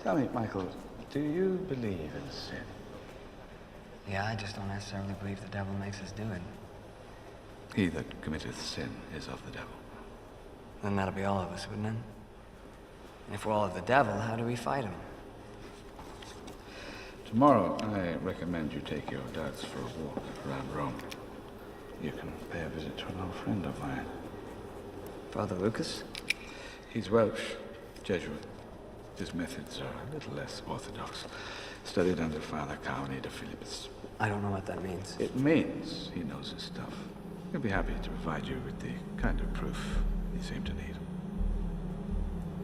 Tell me, Michael, do you believe in sin? Yeah, I just don't necessarily believe the devil makes us do it. He that committeth sin is of the devil. Then that'll be all of us, wouldn't it? And if we're all of the devil, how do we fight him? Tomorrow, I recommend you take your dads for a walk around Rome. You can pay a visit to an old friend of mine. Father Lucas? He's Welsh, Jesuit. His methods are a little less orthodox. Studied under Father Carney de Philippus. I don't know what that means. It means he knows his stuff. He'll be happy to provide you with the kind of proof you seem to need.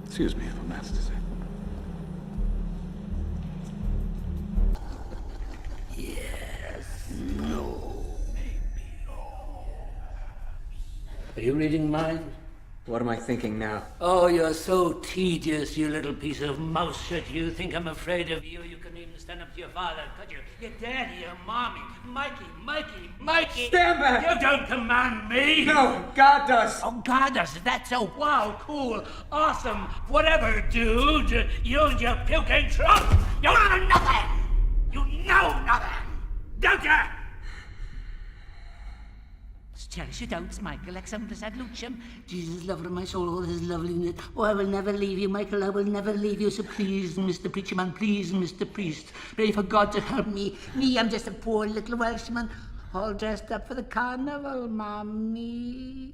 Excuse me for Matt's to say. Yes, no, maybe. Are you reading mine? What am I thinking now? Oh, you're so tedious, you little piece of mouse shit. You think I'm afraid of you? You couldn't even stand up to your father, could you? Your daddy, your mommy, Mikey. Stand back! You don't command me! No, God does! Oh, God does. That's so wow, cool, awesome, whatever, dude. Use your puking trunk. You know nothing! You know nothing! Don't you? Cherish your doubts, Michael, exemplis ad lucem. Jesus, lover of my soul, all his loveliness. Oh, I will never leave you, Michael, I will never leave you. So please, Mr. Preacher Man, please, Mr. Priest, pray for God to help me. Me, I'm just a poor little Welshman, all dressed up for the carnival, Mommy.